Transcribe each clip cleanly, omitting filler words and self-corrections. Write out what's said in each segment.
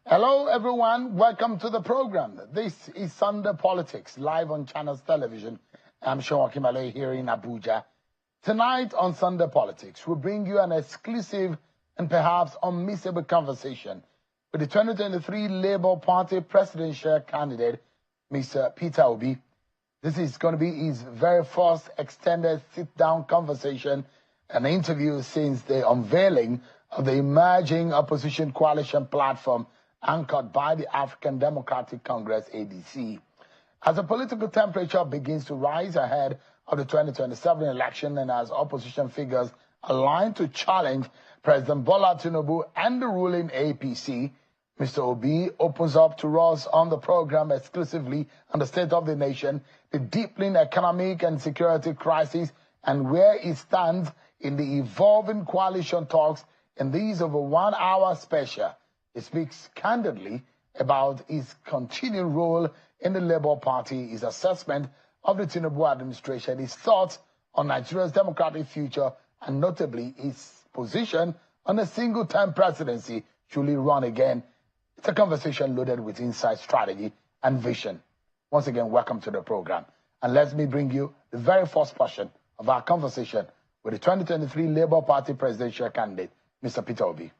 Hello, everyone. Welcome to the program. This is Sunday Politics, live on Channels Television. I'm Sean Kimale here in Abuja. Tonight on Sunday Politics, we bring you an exclusive and perhaps unmissable conversation with the 2023 Labour Party presidential candidate, Mr. Peter Obi. This is going to be his very first extended sit-down conversation, an interview since the unveiling of the emerging opposition coalition platform anchored by the African Democratic Congress, ADC. As the political temperature begins to rise ahead of the 2027 election and as opposition figures align to challenge President Bola Tinubu and the ruling APC, Mr. Obi opens up to us on the program exclusively on the state of the nation, the deepening economic and security crisis, and where it stands in the evolving coalition talks in these over 1 hour special. He speaks candidly about his continued role in the Labour Party, his assessment of the Tinubu administration, his thoughts on Nigeria's democratic future, and notably his position on a single-term presidency should he run again. It's a conversation loaded with insight, strategy, and vision. Once again, welcome to the program. And let me bring you the very first portion of our conversation with the 2023 Labour Party presidential candidate, Mr. Peter Obi.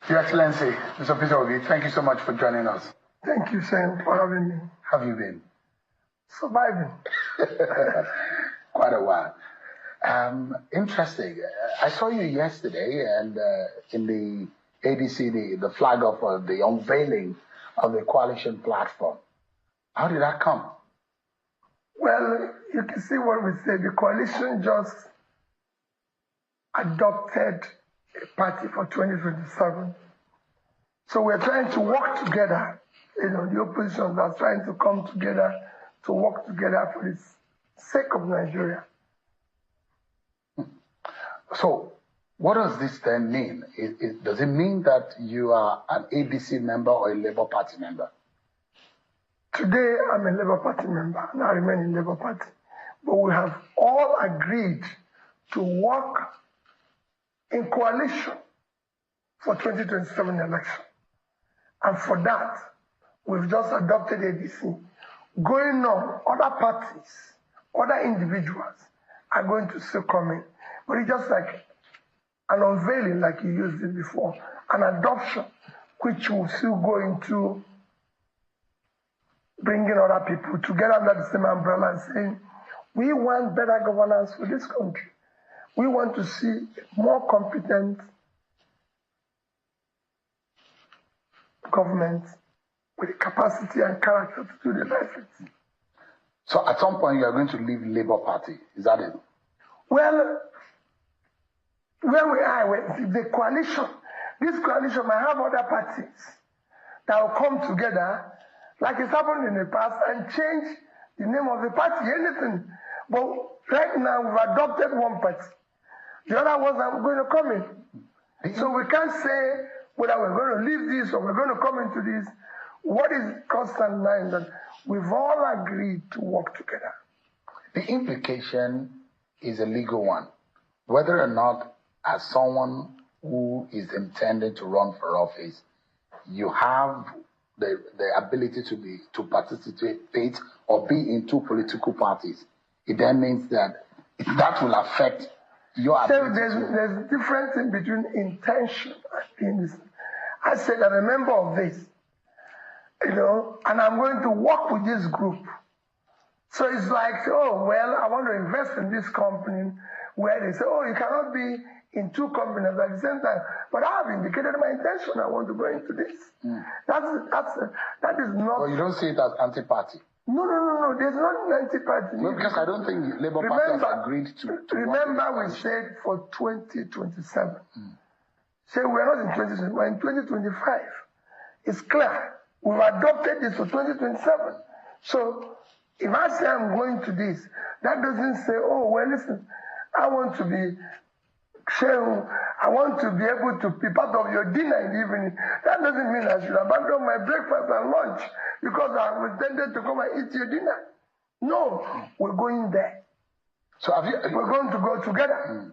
Your Excellency, Mr. Peter Obi, thank you so much for joining us. Thank you, Sam, for having me. How have you been? Surviving. Quite a while. Interesting. I saw you yesterday and in the ADC, the flag of the unveiling of the coalition platform. How did that come? Well, you can see what we said. The coalition just adopted a party for 2027. So we're trying to work together. You know, the opposition are trying to come together to work together for the sake of Nigeria. So what does this then mean? Does it mean that you are an ADC member or a Labour Party member? Today, I'm a Labour Party member, and I remain in Labour Party. But we have all agreed to work in coalition for 2027 election. And for that, we've just adopted ADC. Going on, other parties, other individuals are going to still come in. But it's just like an unveiling, like you used it before, an adoption, which will still go into bringing other people together under the same umbrella and saying, we want better governance for this country. We want to see more competent government with the capacity and character to do the right things. So at some point you are going to leave Labour Party, is that it? Well, where we are, the coalition, this coalition might have other parties that will come together, like it's happened in the past, and change the name of the party, anything. But right now we've adopted one party. The other ones are going to come in. So we can't say whether we're going to leave this or we're going to come into this. What is constant now is that we've all agreed to work together. The implication is a legal one. Whether or not, as someone who is intended to run for office, you have the ability to participate or be in two political parties, it then means that will affect your ability. There's a difference in between intention and being. I said I'm a member of this, you know, and I'm going to work with this group. So it's like, oh, well, I want to invest in this company, where they say, oh, you cannot be in two companies at the same time. But I have indicated my intention. I want to go into this. That is not. Well, you don't see it as anti-party. No. There's not an anti-party. No, because I don't think Labour Party has agreed to remember, we said for 2027. Say we're not in 2027, we're in 2025. It's clear. We've adopted this for 2027. So if I say I'm going to this, that doesn't say, oh, well, listen, I want to be sharing, I want to be able to be part of your dinner in the evening. That doesn't mean I should abandon my breakfast and lunch because I was intended to come and eat your dinner. No, we're going there. So we're going to go together.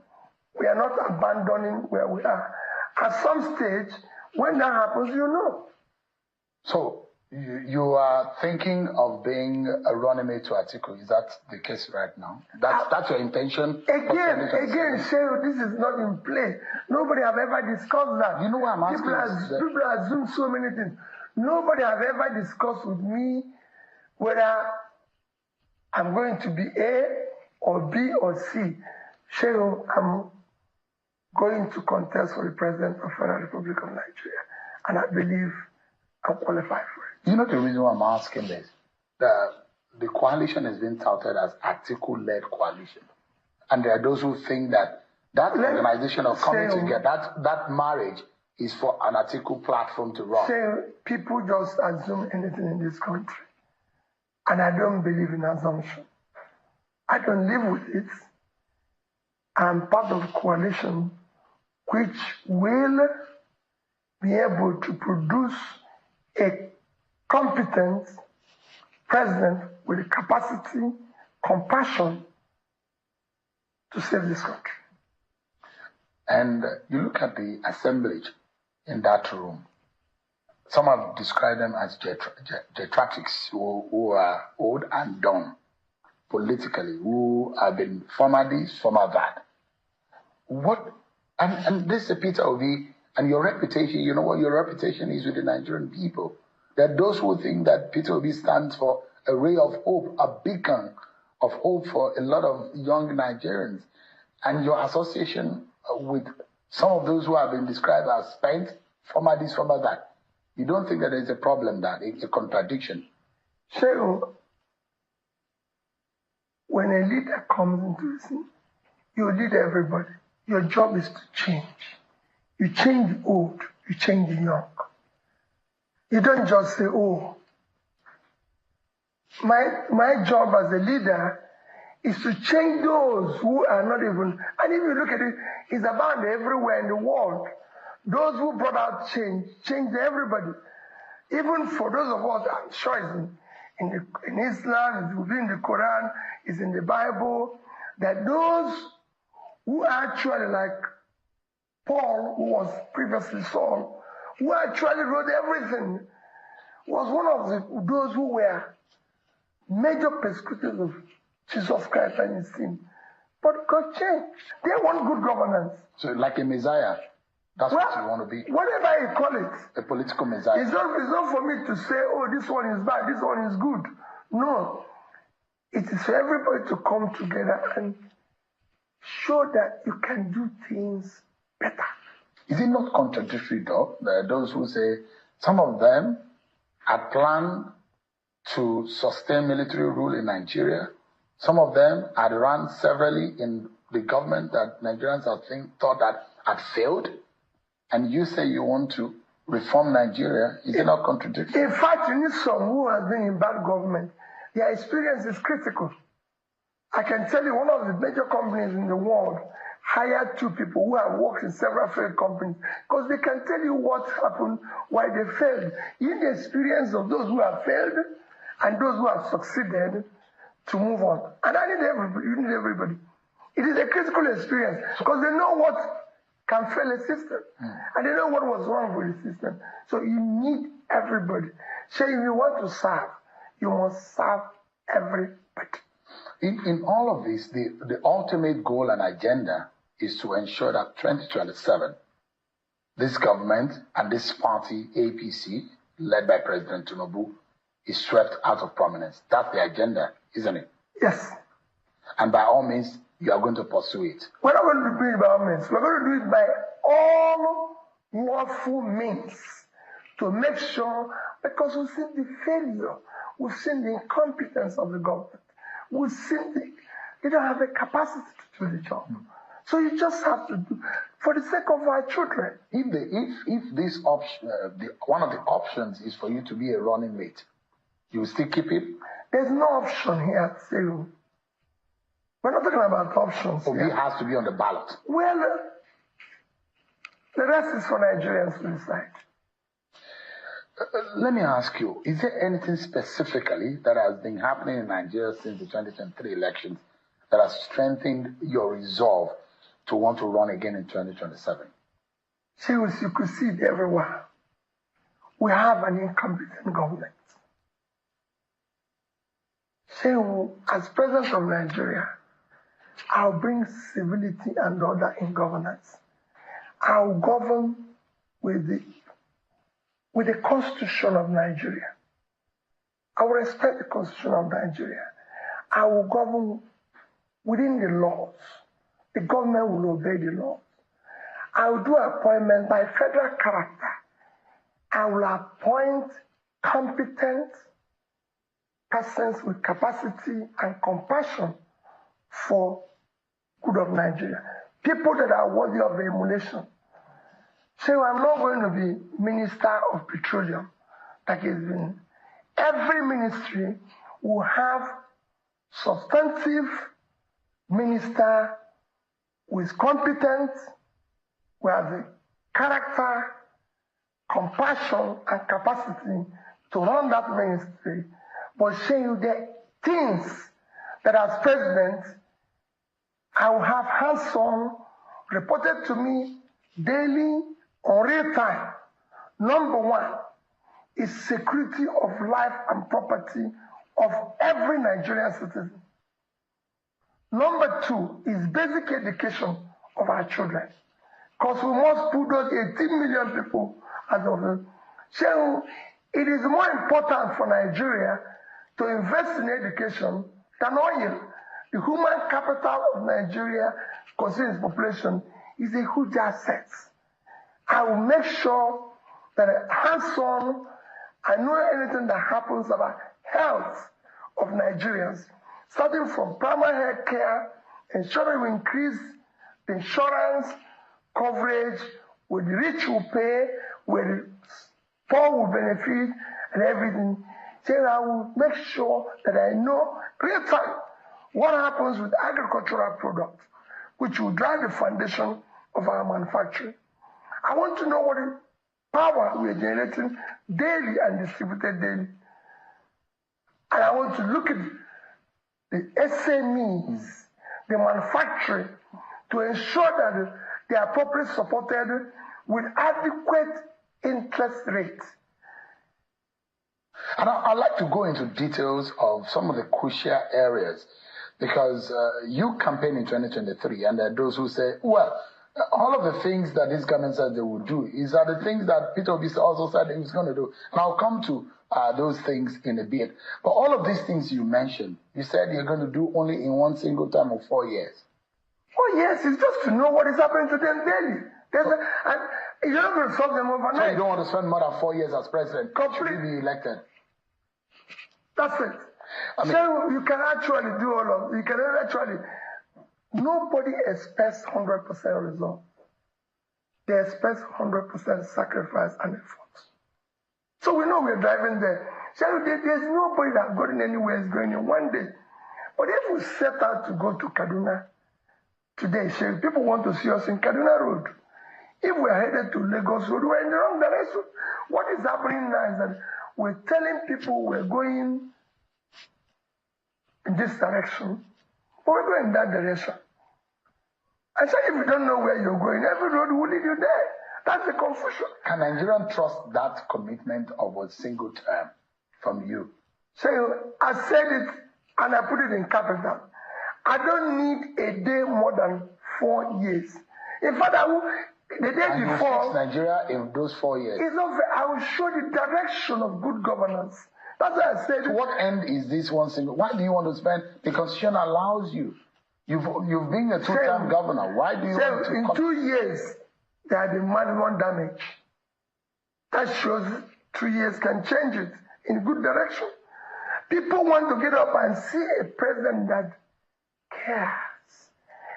We are not abandoning where we are. At some stage, When that happens, you know. So you are thinking of being a running mate to Atiku. Is that the case right now? That's your intention? Again, Shehu, this is not in play. Nobody have ever discussed that. You know what I'm asking? People assume so many things. Nobody have ever discussed with me whether I'm going to be A or B or C. Shehu, I'm going to contest for the President of the Federal Republic of Nigeria. And I believe I'm qualified for it. You know the reason why I'm asking this? The coalition has been touted as Atiku-led coalition. And there are those who think that organization of coming together, that marriage is for an Atiku platform to run. People just assume anything in this country. And I don't believe in assumption. I don't live with it. I'm part of a coalition which will be able to produce a competent president with the capacity, compassion to save this country. And you look at the assemblage in that room. Some have described them as geriatrics who are old and done politically, who have been former this, former that. And this is Peter Obi, and your reputation, you know what your reputation is with the Nigerian people. There are those who think that Peter Obi stands for a ray of hope, a beacon of hope for a lot of young Nigerians. And your association with some of those who have been described as spent, former this, former that. You don't think that there's a problem, that it's a contradiction? Shehu, when a leader comes into the scene, you lead everybody. Your job is to change. You change the old, you change the young. You don't just say, oh, my job as a leader is to change those who are not even, and if you look at it, it's about everywhere in the world. Those who brought out change everybody. Even for those of us, I'm sure it's in Islam, it's within the Quran, it's in the Bible, that those who are actually like Paul, who was previously Saul, who actually wrote everything, was one of those who were major persecutors of Jesus Christ and his team. But God changed. They want good governance. So like a Messiah, that's what you want to be? Whatever you call it. A political Messiah. It's not for me to say, oh, this one is bad, this one is good. No. It is for everybody to come together and show that you can do things better. Is it not contradictory, though? There are those who say some of them had planned to sustain military rule in Nigeria. Some of them had run severally in the government that Nigerians thought that had failed. And you say you want to reform Nigeria. Is it not contradictory? In fact, you need some who have been in bad government. Their experience is critical. I can tell you one of the major companies in the world hired 2 people who have worked in several failed companies because they can tell you what happened, why they failed. You need the experience of those who have failed and those who have succeeded to move on. And I need everybody. You need everybody. It is a critical experience because they know what can fail a system. And they know what was wrong with the system. So you need everybody. So if you want to serve, you must serve everybody. In all of this, the ultimate goal and agenda is to ensure that 2027, this government and this party, APC, led by President Tinubu, is swept out of prominence. That's the agenda, isn't it? Yes. And by all means, you are going to pursue it. We're not going to do it by all means. We're going to do it by all lawful means to make sure, because we've seen the failure, we've seen the incompetence of the government, we've seen they don't have the capacity to do the job. So you just have to do for the sake of our children. If this option, one of the options is for you to be a running mate, you will still keep it? There's no option here, Cyril. We're not talking about options. Obi has to be on the ballot. Well, the rest is for Nigerians to decide. Let me ask you, is there anything specifically that has been happening in Nigeria since the 2023 elections that has strengthened your resolve to want to run again in 2027? You could see it everywhere. We have an incompetent government. As president of Nigeria, I'll bring civility and order in governance. I'll govern with the Constitution of Nigeria. I will respect the Constitution of Nigeria. I will govern within the laws. The government will obey the laws. I will do appointment by federal character. I will appoint competent persons with capacity and compassion for good of Nigeria. People that are worthy of emulation. So I'm not going to be Minister of Petroleum, like it's been. Every ministry will have substantive minister who is competent, who has the character, compassion, and capacity to run that ministry, but show you the things that as president, I will have hands-on reported to me daily on real time. Number one is security of life and property of every Nigerian citizen. Number two is basic education of our children. Because we must put those 18 million people as of them. So it is more important for Nigeria to invest in education than oil. The human capital of Nigeria, considering its population, is a huge asset. I will make sure that hands-on, I know anything that happens about health of Nigerians, starting from primary health care, ensuring we increase the insurance coverage, where the rich will pay, where the poor will benefit, and everything. So I will make sure that I know real time what happens with agricultural products, which will drive the foundation of our manufacturing. I want to know what power we are generating daily and distributed daily. And I want to look at the SMEs, the manufacturing, to ensure that they are properly supported with adequate interest rates. And I'd like to go into details of some of the crucial areas, because you campaign in 2023, and there are those who say, well, all of the things that this government said they would do are the things that Peter Obi also said he was going to do. And I'll come to those things in a bit. But all of these things you mentioned, you said you're going to do only in one single time of 4 years. Oh, yes, it's just to know what is happening to them daily. And you're not going to solve them overnight. So you don't want to spend more than 4 years as president? Should you be elected? That's it. So you can actually do all of it. You can actually. Nobody expects 100% result. They expect 100% sacrifice and effort. So we know we're driving there. So there's nobody that going anywhere is going in one day. But if we set out to go to Kaduna today, people want to see us in Kaduna Road. If we're headed to Lagos Road, we're in the wrong direction. What is happening now is that we're telling people we're going in this direction, but we're going in that direction. And so if you don't know where you're going, every road will lead you there. That's the confusion. Can Nigerians trust that commitment of a single term from you? So I said it and I put it in capital. I don't need a day more than 4 years. In fact, the day and before, you fix Nigeria in those 4 years. It's not fair. I will show the direction of good governance. That's why I said. To what end is this one single? Why do you want to spend? The Constitution allows you. You've been a two-term governor. Why do you want to? In 2 years, there had been maximum damage. That shows 2 years can change it in good direction. People want to get up and see a president that cares,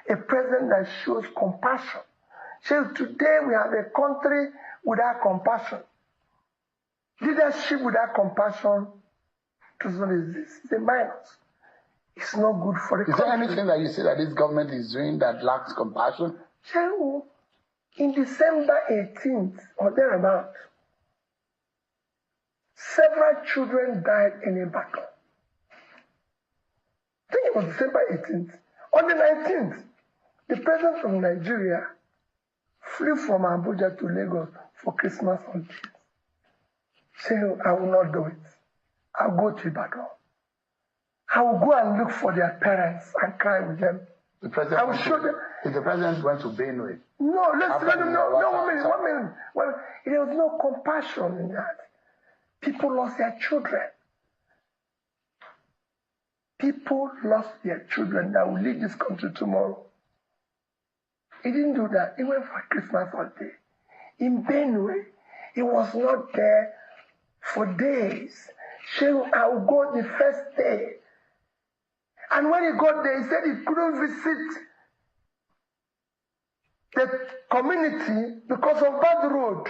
a president that shows compassion. So today we have a country without compassion. Leadership without compassion does not exist. It's a minus. It's not good for the country. Is there anything that you see that this government is doing that lacks compassion? So, in December 18th or thereabout, several children died in a battle. I think it was December 18th. On the 19th, the president of Nigeria flew from Abuja to Lagos for Christmas holidays. Say, I will not do it. I'll go to Ibadan. I will go and look for their parents and cry with them. The president I will show them. If the president went to Benue. No, let's let him know. No, 1 minute, 1 minute. Well, there was no compassion in that. People lost their children. People lost their children that will lead this country tomorrow. He didn't do that. He went for Christmas holiday. In Benue, he was not there for days. Saying, I will go the first day. And when he got there, he said he couldn't visit the community because of bad road.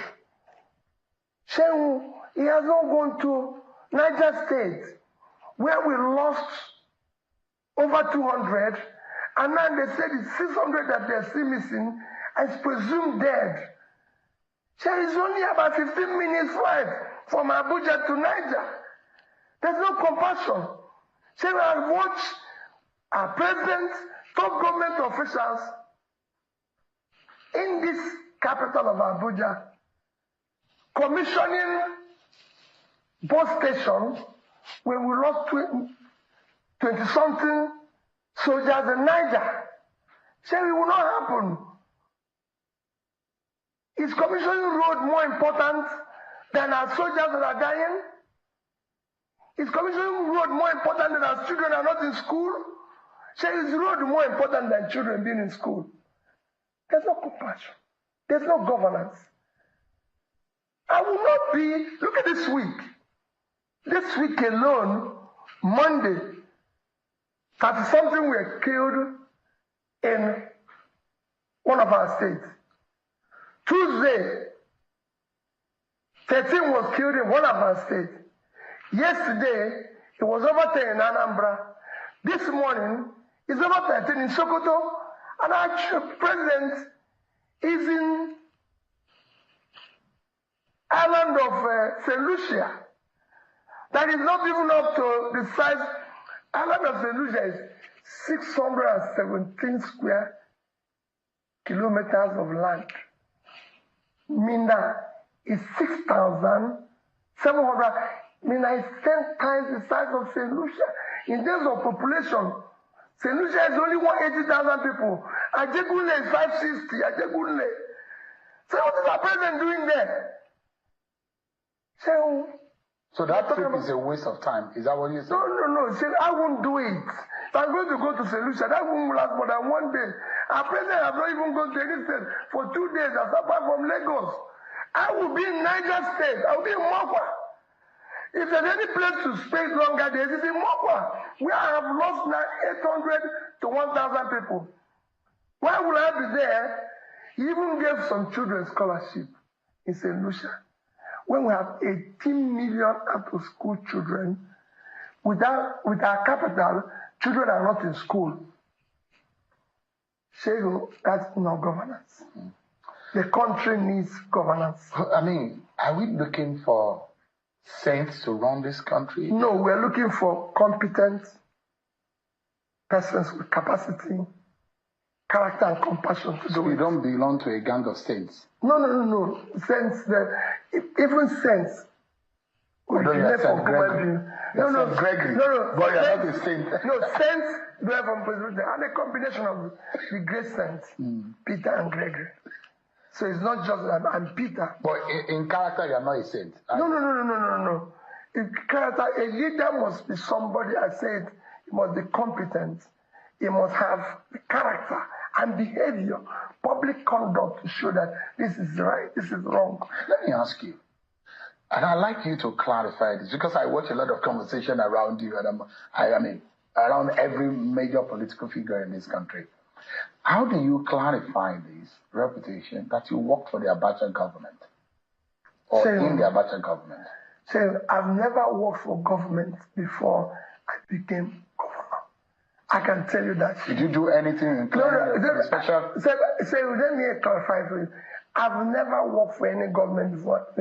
Saying, he has not gone to Niger State, where we lost over 200, and now they said it's 600 that they're still missing, and it's presumed dead. There is only about 15 minutes flight from Abuja to Niger. There's no compassion. So we have watched our president, top government officials in this capital of Abuja commissioning bus stations where we lost 20-something soldiers in Niger. So it will not happen. Is commissioning road more important than our soldiers that are dying? Is commissioning road more important than our children are not in school? So is road more important than children being in school? There's no compassion. There's no governance. I will not be, look at this week. This week alone, Monday, 30-something were killed in one of our states. Tuesday, 13 was killed in one of our states. Yesterday, it was over 10 in Anambra. This morning, it's over 13 in Sokoto. And our president is in island of St. Lucia. That is not even up to the size. Island of St. Lucia is 617 square kilometers of land. Minna is 6,700. Minna is 10 times the size of St. Lucia. In terms of population, St. Lucia is only 180,000 people. Ajegunle is 560. Ajegunle. So what is our president doing there? So that trip is a waste of time. Is that what you said? No. See, I won't do it. If I'm going to go to St. Lucia, that won't last more than 1 day. Our president has not even gone to any state for 2 days apart from Lagos. I will be in Niger State. I will be in Mokwa. If there's any place to stay longer, there is in Mokwa, where I have lost now 800 to 1,000 people. Why would I be there? He even gave some children scholarship in St. Lucia. When we have 18 million out-of-school children, with our capital, children are not in school. So that's no governance. The country needs governance. I mean, are we looking for saints to run this country? No, we're looking for competent persons with capacity, character, and compassion to do it. We don't belong to a gang of saints. No. Saints, even saints. No, Gregory. No. But you're not a saint. No, saints dwell from president and a combination of the great saints, Peter and Gregory. So it's not just I'm Peter. But in character, you're not a saint. No. In character, a leader must be somebody, I said, he must be competent. He must have the character and behavior, public conduct to show that this is right, this is wrong. Let me ask you, and I'd like you to clarify this, because I watch a lot of conversation around you, and around every major political figure in this country. How do you clarify this reputation that you worked for the Abacha government or in the Abacha government? I've never worked for government before I became governor. I can tell you that. Did you do anything special? Let me clarify for you. I've never worked for any government before. I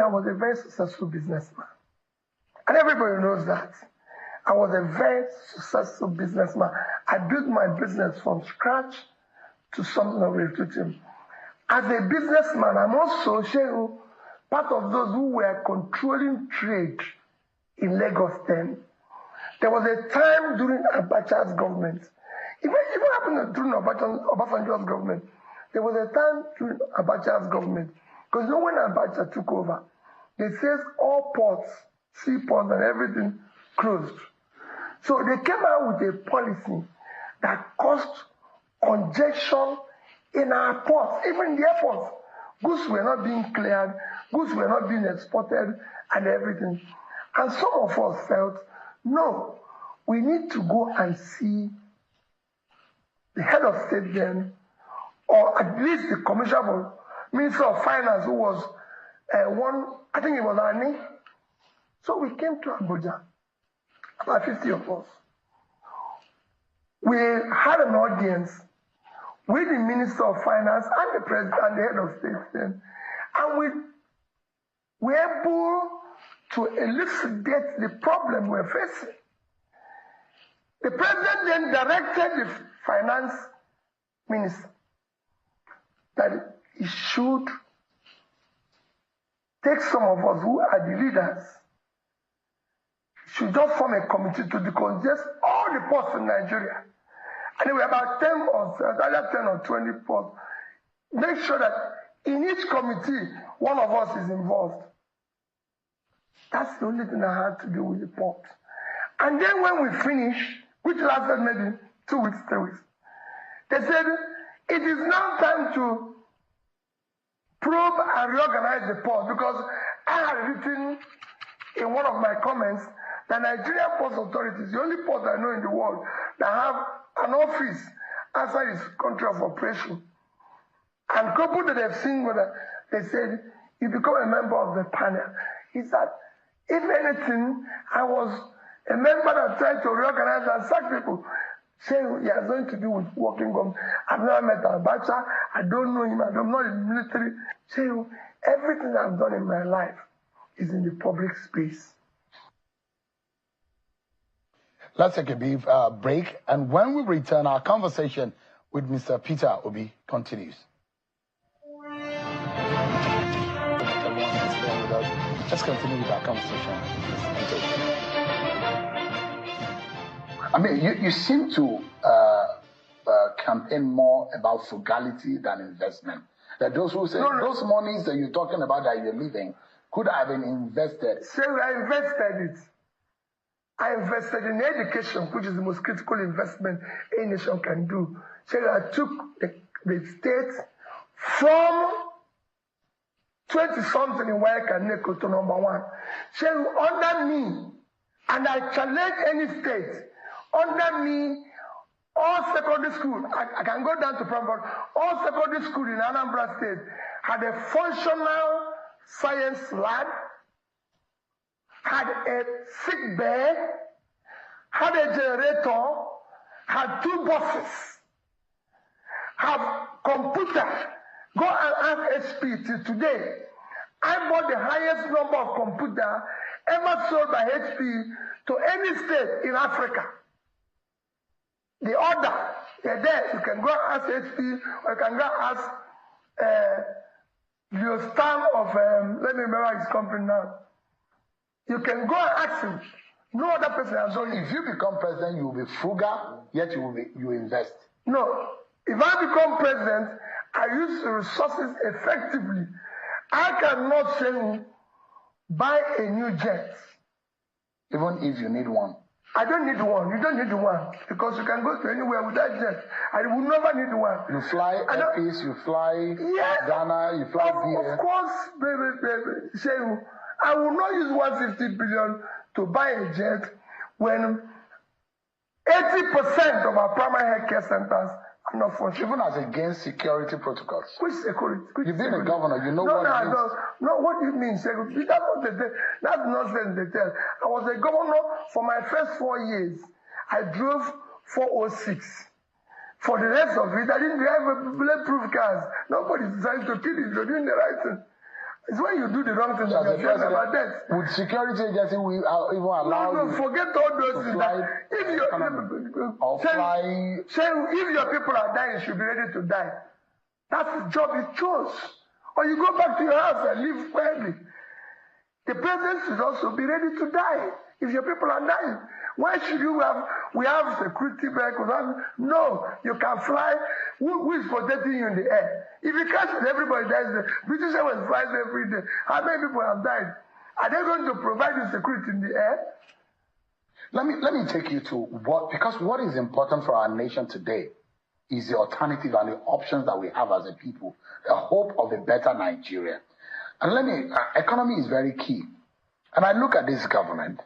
was a very successful businessman. And everybody knows that. I was a very successful businessman. I built my business from scratch to something of a routine. As a businessman, I'm also part of those who were controlling trade in Lagos then. There was a time during Abacha's government, even happened during Obasanjo's government, there was a time during Abacha's government, because when Abacha took over, they said all ports, seaports and everything closed. So they came out with a policy that caused congestion in our ports, even in the airports. Goods were not being cleared, goods were not being exported and everything. And some of us felt, no, we need to go and see the head of state then, or at least the commissioner for Minister of Finance, who was I think it was Ani. So we came to Abuja, about 50 of us. We had an audience with the Minister of Finance and the President and the head of state then, and we were able to elucidate the problem we're facing. The President then directed the Finance Minister that he should take some of us who are the leaders, should just form a committee to decongest all the ports in Nigeria. And there were about 10 or 20 ports. Make sure that in each committee, one of us is involved. That's the only thing I had to do with the port. And then when we finished, which lasted maybe 2 weeks, 3 weeks, they said, it is now time to probe and reorganize the port, because I had written in one of my comments that Nigerian Port Authority is the only port I know in the world that have an office outside its country of operation. And couple that they've seen, they said, you become a member of the panel. He said, if anything, I was a member that tried to reorganize and sack people. Saying he has nothing to do with working government. I've never met Abacha. I don't know him. I'm not in the military. Saying everything I've done in my life is in the public space. Let's take a brief break, and when we return, our conversation with Mr. Peter Obi continues. Let's continue with our conversation. I mean, you seem to campaign more about frugality than investment. That those who say those monies that you're talking about that you're leaving could have been invested. So I invested it. I invested in education, which is the most critical investment a nation can do. So I took the state from 20-something in Wayakaneko to #1. So under me, and I challenge any state, under me, all secondary school, I can go down to primary, all secondary school in Anambra State had a functional science lab, had a sick bay, had a generator, had 2 buses, have computer. Go and ask HP till today. I bought the highest number of computer ever sold by HP to any state in Africa. The order, they're there. You can go and ask HP, or you can go and ask the star of, let me remember his company now. You can go and ask him. No other person has done it. If you become president, you will be frugal, yet you invest. No. If I become president, I use the resources effectively. I cannot say buy a new jet. Even if you need one. I don't need one. You don't need one. Because you can go to anywhere with that jet. I will never need one. You fly APC, you fly Ghana, you fly BN. Of course, baby. Say, I will not use 150 billion to buy a jet when 80% of our primary health care centers are not functioning. Even as against security protocols. Which security? You've been a governor, you know what it is. No, what do you mean security? That's what they tell. That's nonsense they tell. I was a governor for my first 4 years. I drove 406. For the rest of it, I didn't drive bulletproof cars. Nobody's trying to kill you. You're doing the right thing. It's when you do the wrong thing that you're saying about that. Would security agency even allow you? No, forget all those things. If your people are dying, you should be ready to die. That's the job you chose. Or you go back to your house and live quietly. The president should also be ready to die if your people are dying. Why should we have security vehicles? No, you can fly. Who is protecting you in the air? If you catch it, everybody dies. The British Airways flies every day. How many people have died? Are they going to provide you security in the air? Let me take you to because what is important for our nation today is the alternative and the options that we have as a people, the hope of a better Nigeria. And economy is very key. And I look at this government,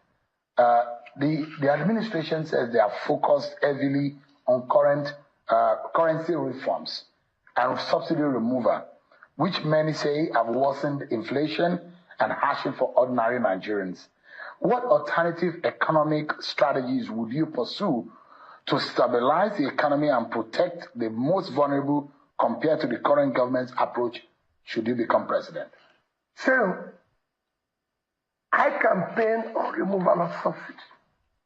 the administration says they are focused heavily on currency reforms and subsidy removal, which many say have worsened inflation and hardship for ordinary Nigerians. What alternative economic strategies would you pursue to stabilize the economy and protect the most vulnerable compared to the current government's approach should you become president? So, I campaign on removal of subsidy.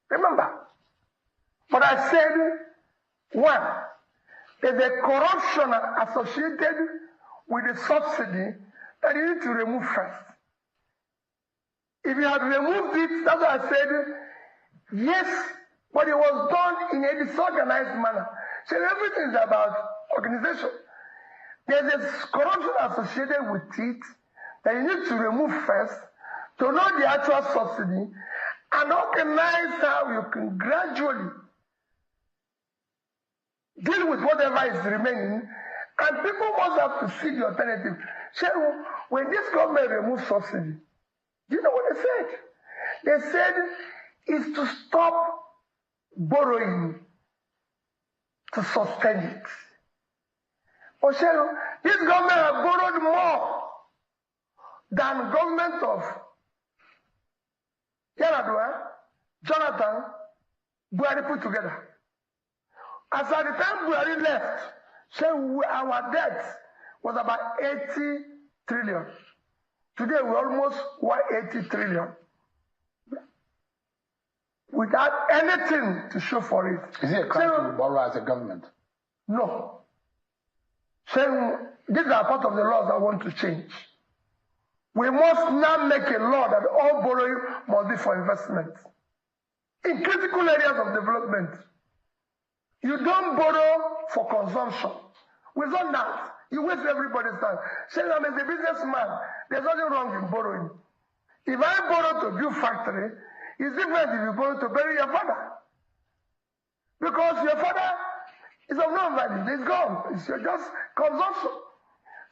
Remember, but I said, one, there's a corruption associated with the subsidy that you need to remove first. If you had removed it, that's what I said, yes, but it was done in a disorganized manner. So everything is about organization. There's a corruption associated with it that you need to remove first to know the actual subsidy and organize how you can gradually deal with whatever is remaining, and people must have to see the alternative. So when this government removed subsidy, do you know what they said? They said it's to stop borrowing to sustain it. But this government has borrowed more than government of Yaradua, Jonathan, Buhari put together. As at the time Buhari left, our debt was about 80 trillion. Today we're almost 180 trillion. Without anything to show for it. Is it a crime to borrow as a government? No. These are part of the laws I want to change. We must now make a law that all borrowing must be for investment. In critical areas of development, you don't borrow for consumption. Without that, you waste everybody's time. Saying I'm a businessman, there's nothing wrong in borrowing. If I borrow to build factory, it's different if you borrow to bury your father. Because your father is of no value. He's gone. It's just consumption.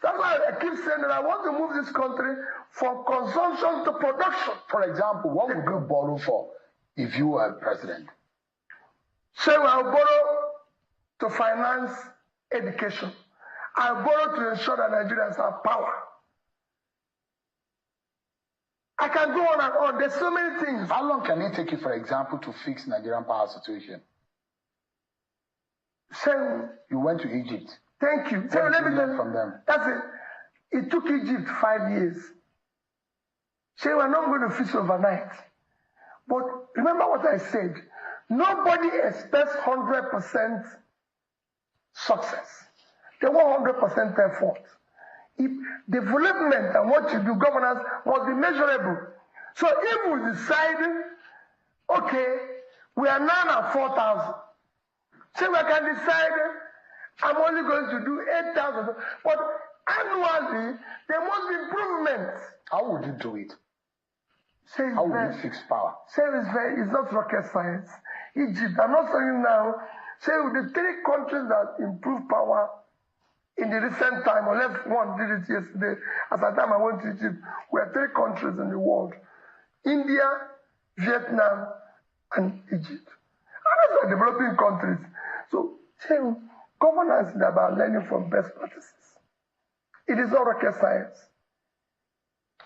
That's why I keep saying that I want to move this country from consumption to production. For example, what would you borrow for if you were president? So I'll borrow to finance education. I'll borrow to ensure that Nigerians have power. I can go on and on. There's so many things. How long can it take you, for example, to fix Nigerian power situation? So you went to Egypt. Thank you. So let me learn from them. That's it. It took Egypt 5 years. So we're not going to fix overnight. But remember what I said. Nobody expects 100% success. They want 100% effort. If development and what you do, governance, must be measurable. So if we decide, okay, we are now at 4,000. So we can decide, I'm only going to do 8,000. But annually, there must be improvements. How would you do it? How would you fix power? It's not rocket science. Egypt, I'm not saying now, the 3 countries that improve power in the recent time, unless one did it yesterday, at the time I went to Egypt, we are 3 countries in the world: India, Vietnam, and Egypt. And those are developing countries. So, governance is about learning from best practices. It is not rocket science.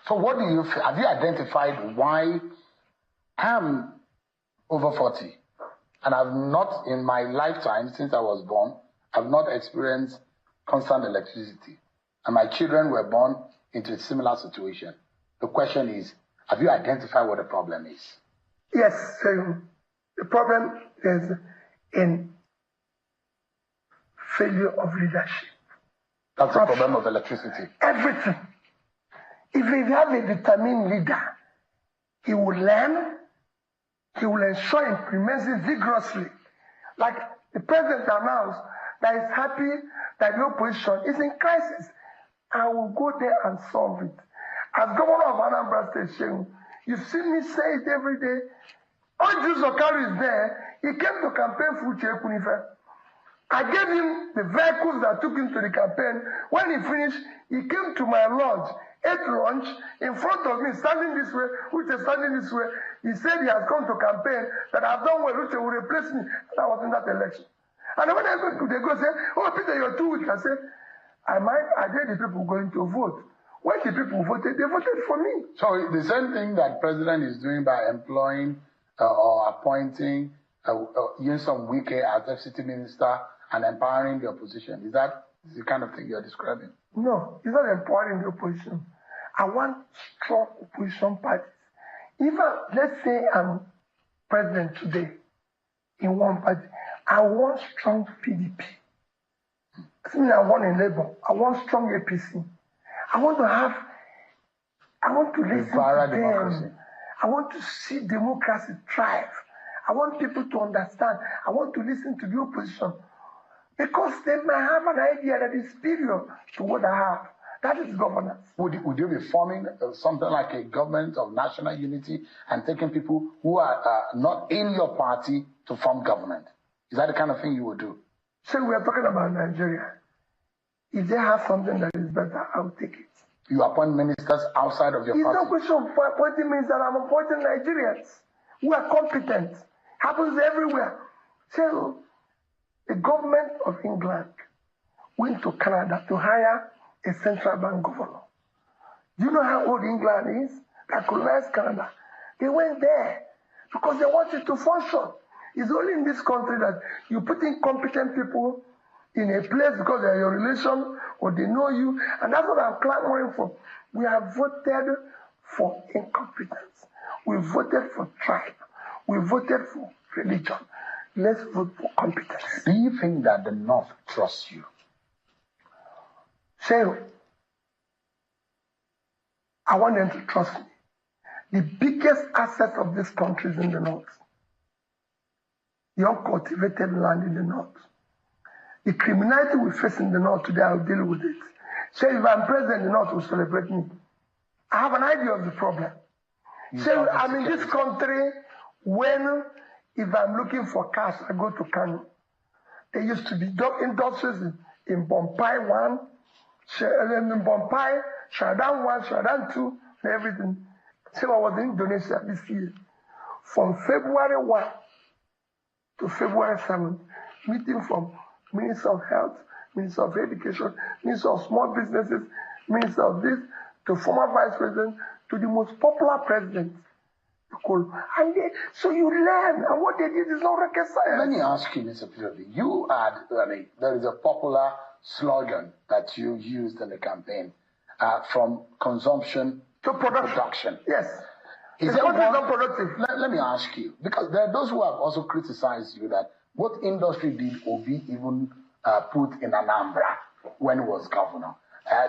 So what do you feel? Have you identified why I'm over 40 and I've not, in my lifetime, since I was born, I've not experienced constant electricity, and my children were born into a similar situation? The question is, have you identified what the problem is? Yes, the problem is in failure of leadership. That's the problem of electricity. Everything. If you have a determined leader, he will learn, he will ensure implements vigorously. Like the president announced that he's happy that the opposition is in crisis. I will go there and solve it. As governor of Anambra State, you've seen me say it every day. Ojus Okari is there. He came to campaign for Chekunife. I gave him the vehicles that took him to the campaign. When he finished, he came to my lodge, ate lunch in front of me, standing this way, Uche standing this way. He said he has come to campaign, that I've done well, Uche will replace me. And I was in that election. And when I go to, they go say, oh, Peter, you're too weak. I said, I dare the people going to vote. When the people voted, they voted for me. So the same thing that president is doing by employing or appointing Nyesom Wike as FCT minister and empowering the opposition, is that the kind of thing you're describing? No, it's not empowering the opposition. I want strong opposition parties. Let's say I'm president today in one party, I want strong PDP. I mean, I want a Labour. I want strong APC. I want to listen to them. I want to see democracy thrive. I want people to understand. I want to listen to the opposition. Because they might have an idea that is superior to what I have. That is governance. Would you be forming something like a government of national unity and taking people who are not in your party to form government? Is that the kind of thing you would do? So we are talking about Nigeria. If they have something that is better, I'll take it. You appoint ministers outside of your party? It's no question of appointing ministers. I'm appointing Nigerians who are competent. Happens everywhere. So the government of England went to Canada to hire a central bank governor. Do you know how old England is? That colonized Canada. They went there because they wanted to function. It's only in this country that you put in competent people in a place because they're your relation or they know you. And that's what I'm clamoring for. We have voted for incompetence. We voted for tribe. We voted for religion. Let's vote for competence. Do you think that the North trusts you? So, I want them to trust me. The biggest asset of this country is in the North. The uncultivated land in the North. The criminality we face in the North today, I'll deal with it. So if I'm president, the North will celebrate me. I have an idea of the problem. So I'm in this country when, if I'm looking for cash, I go to Kano. There used to be industries in Bompai 1, in Bompai, Shadan 1, Shadan 2, and everything. So I was in Indonesia this year. From February 1 to February 7, meeting from Minister of Health, Minister of Education, Minister of Small Businesses, Minister of this, to former Vice President, to the most popular president. And so you learn, and what they did is not rocket science. Let me ask you, Mr. Obi, there is a popular slogan that you used in the campaign, from consumption to production. Yes. Is it not productive? Let me ask you, because there are those who have also criticized you that what industry did Obi even put in Anambra when he was governor?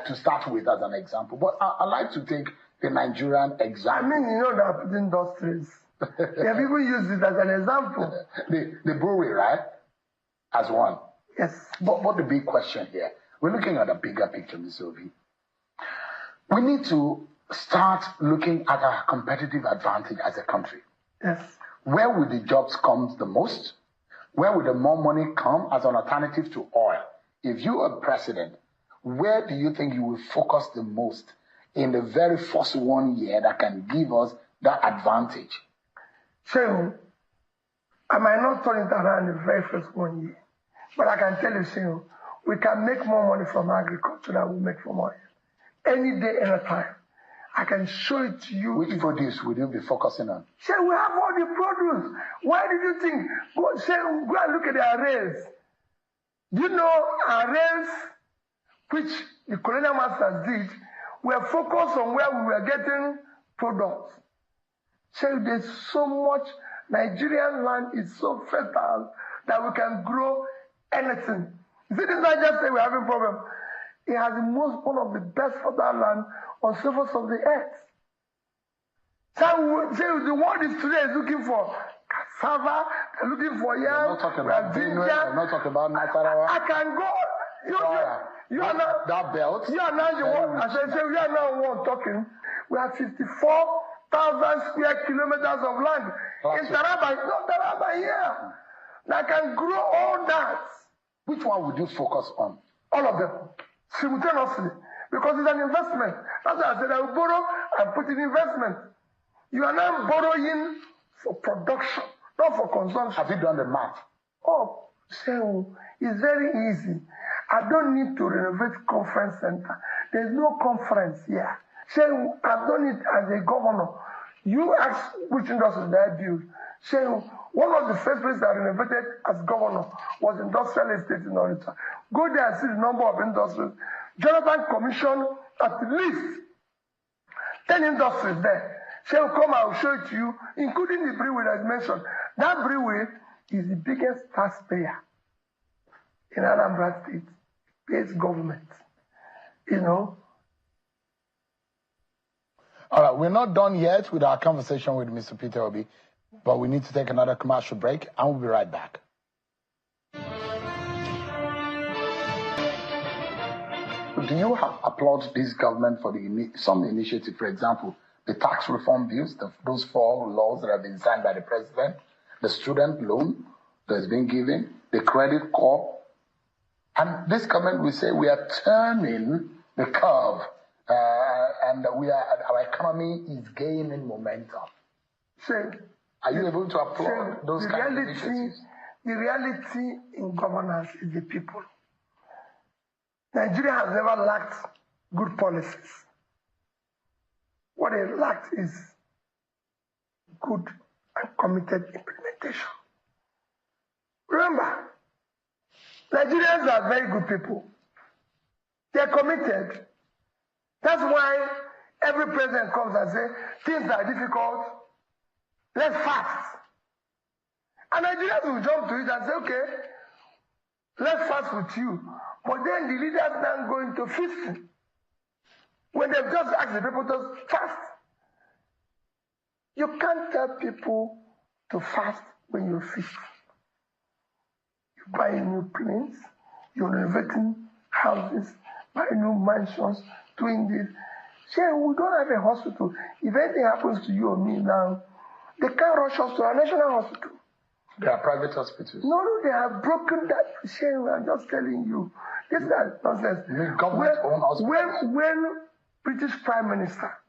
To start with as an example. But I'd like to take the Nigerian example. I mean, you know that industries. They have even used it as an example. The brewery, right? As one. Yes. But the big question here, we're looking at a bigger picture, Mr. Obi. We need to start looking at our competitive advantage as a country. Yes. Where will the jobs come the most? Where will the more money come as an alternative to oil? If you are president, where do you think you will focus the most in the very first 1 year that can give us that advantage? So, I might not turn it around the very first 1 year, but I can tell you, so we can make more money from agriculture than we make from oil. Any day, any time. I can show it to you. Which produce will you be focusing on? Say, we have all the produce. Why did you think? Go and look at the arrays. Do you know arrays, which the colonial masters did, were focused on where we were getting products. So there's so much. Nigerian land is so fertile that we can grow anything. You see, this not just say we're having a problem. It has one of the best fertile land on the surface of the earth. So the world is today is looking for cassava, they're looking for yam, we're not talking about Nasarawa. I can go. You are now that belt. You are now the one. As I say, we are now one talking. We have 54,000 square kilometers of land in Taraba. It's not Taraba here. I can grow all that. Which one would you focus on? All of them simultaneously, because it's an investment. That's why I said I will borrow and put in investment. You are now borrowing for production, not for consumption. Have you done the math? Oh, so it's very easy. I don't need to renovate conference center. There's no conference here. So I've done it as a governor. You ask which industries that I build. So one of the first places I renovated as governor was industrial estate in Onitsha. Go there and see the number of industries. Jonathan commissioned at least 10 industries there. So come, I will show it to you, including the brewery that is mentioned. That brewery is the biggest taxpayer in Anambra State. Pays government. You know. All right, we're not done yet with our conversation with Mr. Peter Obi, but we need to take another commercial break, and we'll be right back. Do you applaud this government for some initiative, for example, the tax reform bills, those 4 laws that have been signed by the president, the student loan that's been given, the credit corps, and this government will say we are turning the curve, and our economy is gaining momentum. Are you able to applaud those kind of initiatives? The reality in governance is the people. Nigeria has never lacked good policies. What it lacked is good and committed implementation. Remember, Nigerians are very good people. They're committed. That's why every president comes and says, things are difficult, let's fast. And Nigerians will jump to it and say, okay, let's fast with you. But then the leaders now go into feasting. When they've just asked the people to fast. You can't tell people to fast when you're feasting. You buy new planes, you're renovating houses, buying new mansions, doing this. Say, we don't have a hospital. If anything happens to you or me now, they can't rush us to our national hospital. There are private hospitals. No, they have broken that. Shame, I'm just telling you. This is nonsense. Government-owned hospitals. When British Prime Minister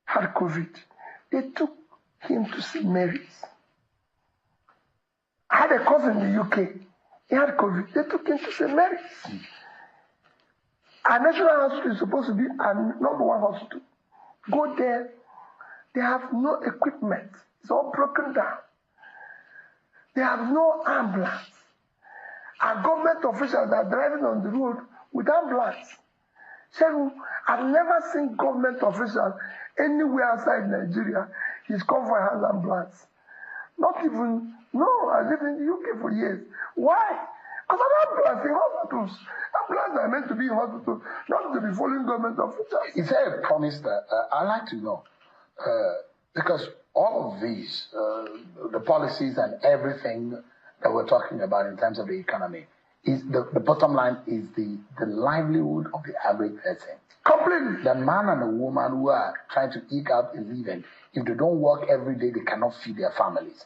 had COVID, they took him to St. Mary's. I had a cousin in the UK. He had COVID. They took him to St. Mary's. Our national hospital is supposed to be our #1 hospital. Go there. They have no equipment. It's all broken down. They have no ambulance. Our government officials are driving on the road with ambulance. So I've never seen government officials anywhere outside Nigeria. He's come for an ambulance. Not even, no, I lived in the UK for years. Why? Because an ambulance in hospitals. Ambulances are meant to be in hospitals, not to be following government officials. Is there a promise that, I'd like to know, because all of these, the policies and everything that we're talking about in terms of the economy, is the bottom line is the livelihood of the average person. Completely. The man and the woman who are trying to eke out a living, if they don't work every day, they cannot feed their families.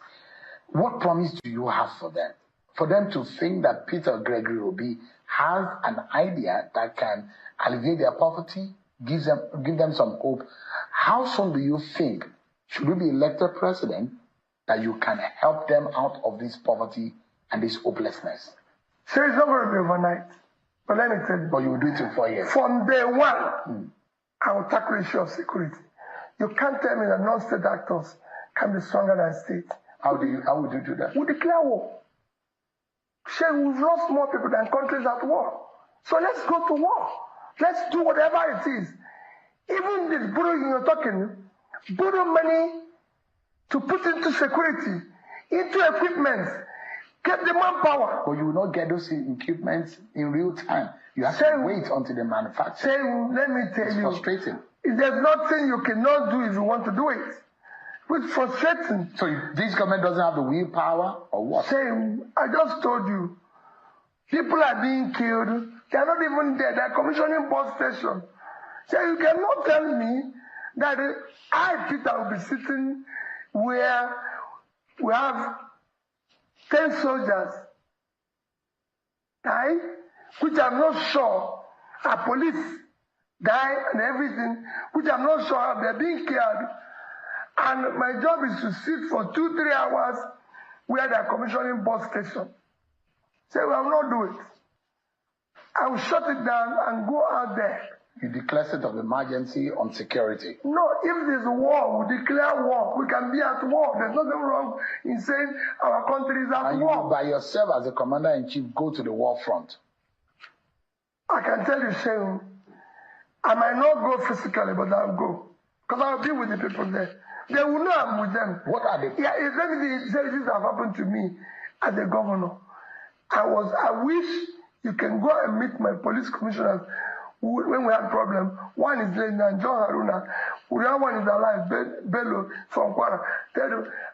What promise do you have for them? For them to think that Peter Gregory Obi has an idea that can alleviate their poverty, give them some hope. How soon do you think, should you be elected president, that you can help them out of this poverty and this hopelessness? So it's not going to be overnight. But let me tell you. But you will do it in 4 years. From day one, I will tackle the issue of security. You can't tell me that non-state actors can be stronger than state. How would you do that? We declare war. Say we've lost more people than countries at war. So let's go to war. Let's do whatever it is. Even this borrowing you're talking, borrow money to put into security, into equipment, Get the manpower. But you will not get those equipments in real time. You have to wait until they manufacture. Let me tell you. It's frustrating. There's nothing you cannot do if you want to do it. It's frustrating. So this government doesn't have the willpower or what? I just told you. People are being killed. They are not even there. They are commissioning bus stations. So you cannot tell me that I, Peter, will be sitting where we have 10 soldiers die, which I'm not sure our police die and everything, which I'm not sure they're being killed. And my job is to sit for 2-3 hours where they're commissioning bus station. Say, we will not do it. I will shut it down and go out there. You declare state of emergency on security. No, if there's a war, we declare war. We can be at war. There's nothing wrong in saying our country is at war. You, by yourself as a commander-in-chief, go to the war front. I can tell you, Shane, I might not go physically, but I'll go. Because I'll be with the people there. They will know I'm with them. What are they? Yeah, if anything this have happened to me as a governor. I wish you can go and meet my police commissioners when we have problem. One is John Haruna. The other one is alive, Bello from Kwara.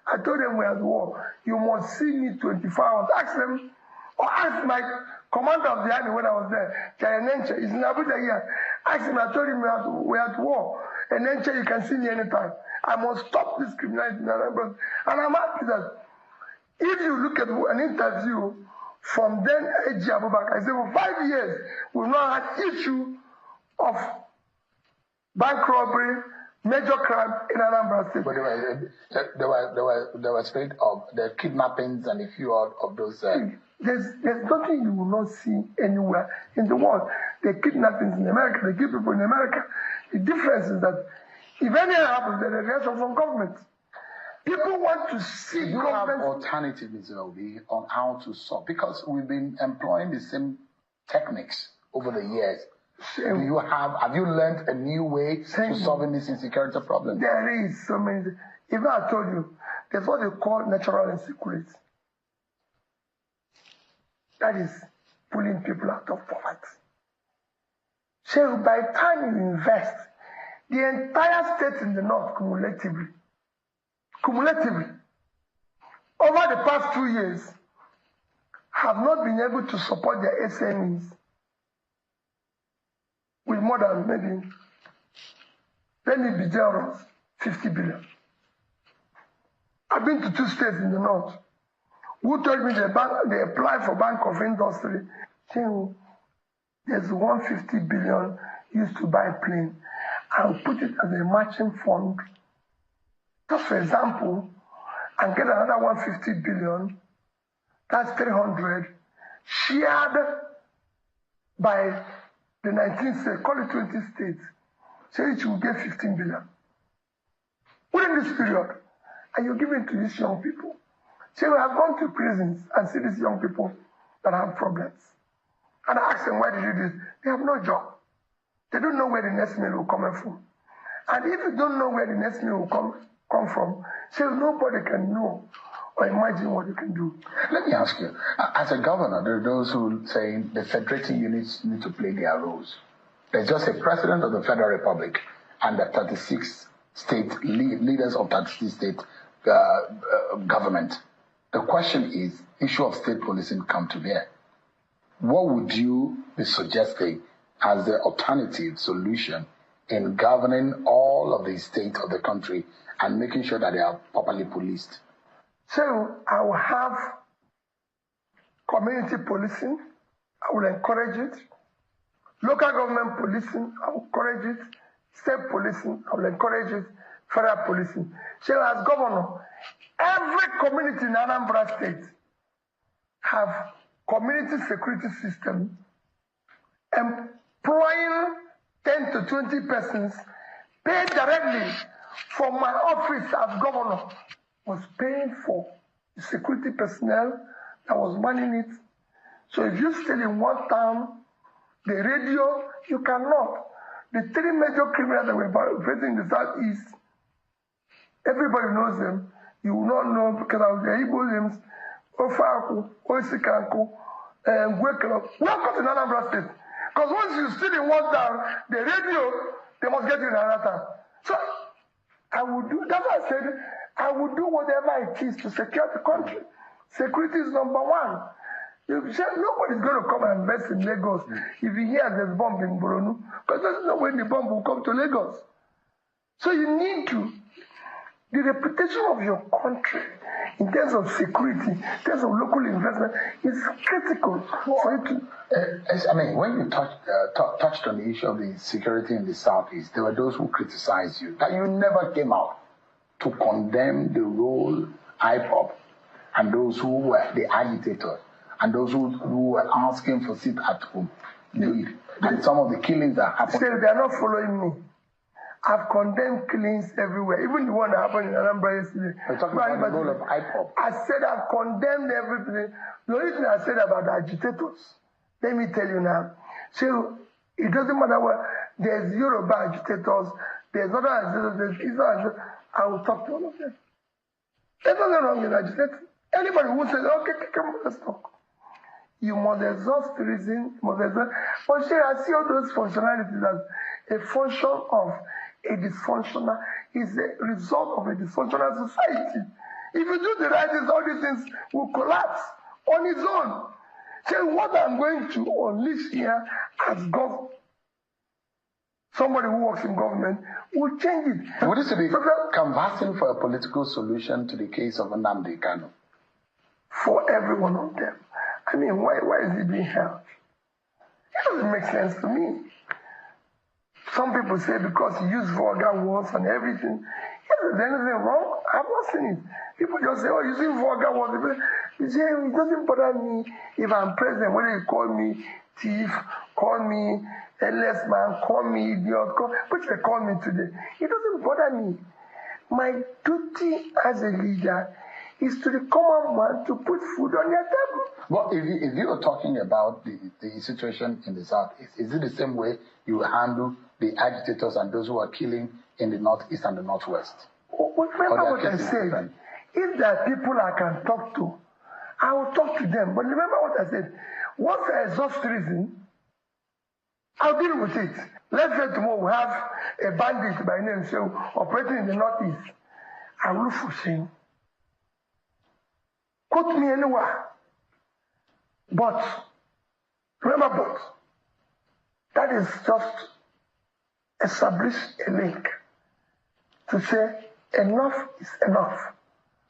I told them we are at war. You must see me 24 hours. Ask them, or ask my commander of the army when I was there, Nenche, he's in Abuja here. Ask him, I told him we are at war. And Nenche, you can see me anytime. I must stop this criminality. And I'm happy that if you look at an interview from then A.G. Abubakar, I said for 5 years, we've not had issue of bank robbery, major crime in Anambra State. But there was spate of the kidnappings and a few of those. There's nothing you will not see anywhere in the world. The kidnappings in America, they kill people in America. The difference is that if anything happens, there's a reaction from government. People want to see you have alternative, Mr. Obi, on how to solve, because we've been employing the same techniques over the years. Have you learned a new way to solving this insecurity problem? There is so many. Even I told you, there's what they call natural insecurity. That is pulling people out of poverty. So by the time you invest, the entire state in the north cumulatively, over the past 2 years, have not been able to support their SMEs with more than maybe, let me be generous, 50 billion. I've been to 2 states in the north who told me they applied for Bank of Industry. There's 150 billion used to buy a plane. I'll put it as a matching fund, just for example, and get another 150 billion, that's 300, shared by the 19 states, call it 20 states, so each will get 15 billion. Within this period, and you give it to these young people. So we have gone to prisons and see these young people that have problems. And I ask them, why did you do this? They have no job. They don't know where the next meal will come from. And if you don't know where the next meal will come from, so nobody can know or imagine what you can do. Let me ask you, as a governor, there are those who say the federating units need to play their roles. There's just a president of the Federal Republic and the 36 state leaders of 36 state government. The question is, issue of state policing come to bear. What would you be suggesting as the alternative solution in governing all of the states of the country and making sure that they are properly policed? So I will have community policing. I will encourage it. Local government policing, I will encourage it. State policing, I will encourage it. Federal policing. So as governor, every community in Anambra State have community security system employing 10 to 20 persons paid directly from my office as governor, was paying for the security personnel that was manning it. So if you stay in one town, the radio, you cannot. The 3 major criminals that were operating in the southeast, everybody knows them. You will not know because of their Igbo names, Ofaku, Oisikanku, and Welcome to Anambra State. Because once you sit in one town, the radio, they must get you in another town. So I would do, that's why I said, I would do whatever it is to secure the country. Security is number one. You say nobody's going to come and invest in Lagos if you hear there's bomb in Boronu, because there's no way the bomb will come to Lagos. So you need to, the reputation of your country in terms of security, in terms of local investment, is critical for it to. I mean, when you touched on the issue of the security in the Southeast, there were those who criticized you, that you never came out to condemn the role IPOB and those who were the agitators and those who were asking for sit at home lead and some of the killings that happened. Still, they are not following me. I've condemned killings everywhere, even the one that happened in Anambra yesterday. We're talking about the role of IPOB. I said I've condemned everything. The only thing I said about the agitators, let me tell you now. So it doesn't matter what, there's Yoruba agitators, there's other agitators, there's Israel agitators. I will talk to all of them. There's nothing wrong with agitators. Anybody who says, okay, come on, let's talk. You must exhaust reason, you must exhaust. But see, I see all those functionalities as a function of a dysfunctional, is a result of a dysfunctional society. If you do the right things, all these things will collapse on its own. So what I'm going to unleash here as government, somebody who works in government, will change it. Would it be canvassing for a political solution to the case of Nnamdi Kanu? For every one of them. I mean, why is it being held? It doesn't make sense to me. Some people say because he used vulgar words and everything. Is there anything wrong? I've not seen it. People just say, oh, using vulgar words. You say, it doesn't bother me if I'm president, whether you call me thief, call me a less man, call me idiot, which they call me today. It doesn't bother me. My duty as a leader is to the common man to put food on their table. Well, if you are talking about the situation in the Southeast, is it the same way you handle the agitators and those who are killing in the Northeast and the Northwest? Remember what I said. Different? If there are people I can talk to, I will talk to them. But remember what I said. Once I exhaust reason, I'll deal with it. Let's say tomorrow we have a bandit by name so operating in the Northeast. I will look for him. Quote me anywhere. But, remember, that is just establish a link to say enough is enough.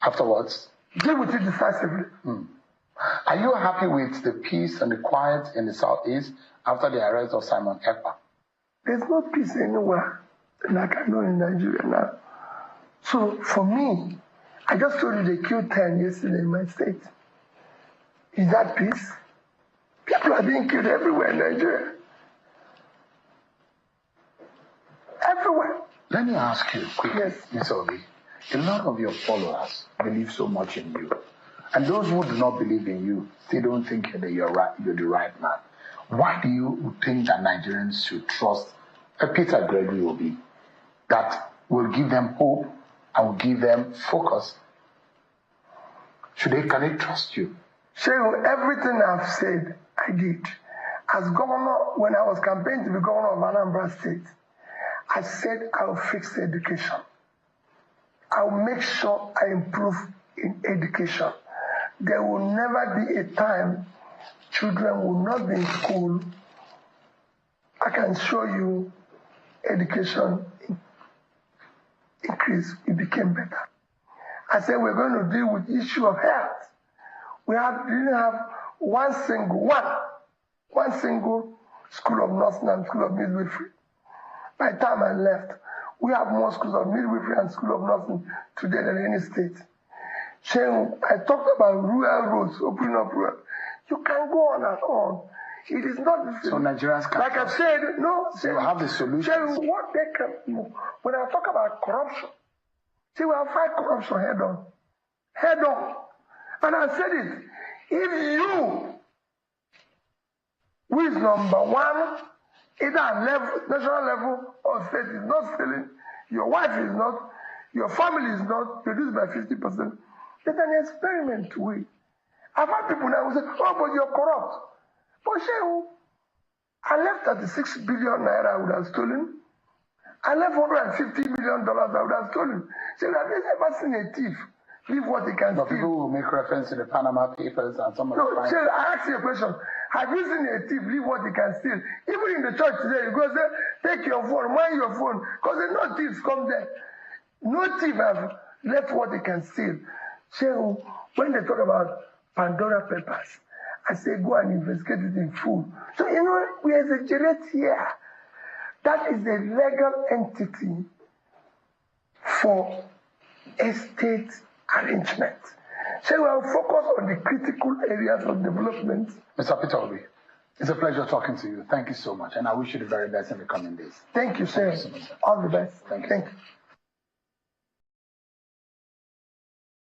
Afterwards? Deal with it decisively. Are you happy with the peace and the quiet in the Southeast after the arrest of Simon Ekpa? There's no peace anywhere like I know in Nigeria now. So for me, I just told you they killed 10 yesterday in my state. Is that peace? People are being killed everywhere in Nigeria. Everywhere. Let me ask you quickly, yes. Mr. Obi. A lot of your followers believe so much in you. And those who do not believe in you, they don't think that you're the right man. Why do you think that Nigerians should trust a Peter Obi that will give them hope and will give them focus? Can they trust you? Shehu, everything I've said, I did. As governor, when I was campaigning to be governor of Anambra State, I said I'll fix education. I'll make sure I improve in education. There will never be a time children will not be in school. I can show you education increase. It became better. I said we're going to deal with the issue of health. We didn't have one single school of nursing and school of midwifery. By the time I left, we have more schools of midwifery and school of nursing today than any state. Shane, I talked about rural roads, opening up rural. You can go on and on. It is not the same. So Nigerians can. Like I've said, no. So you have the solution. Shane, what they can, when I talk about corruption, see, we have fight corruption head on. Head on. And I said it. If you, who is number one, either at national level or state, is not stealing, your wife is not, your family is not, reduced by 50%, then an experiment to it. I've had people now who say, oh, but you're corrupt. But Shehu, I left 36 billion naira I would have stolen. I left $150 million I would have stolen. So have you ever seen a thief leave what he can steal? People will make reference to the Panama Papers and some of the crimes. So I ask you a question. Have you seen a thief leave what he can steal? Even in the church today, you go say, take your phone, mind your phone. Because there's no thieves come there. No thief have left what he can steal. So when they talk about Pandora Papers, I say go and investigate it in full. So, you know, we exaggerate here. That is a legal entity for estate arrangement. So we will focus on the critical areas of development. Mr. Peter Obi, it's a pleasure talking to you. Thank you so much. And I wish you the very best in the coming days. Thank you, sir. Thank you so much. All the best. Thank you. Thank you.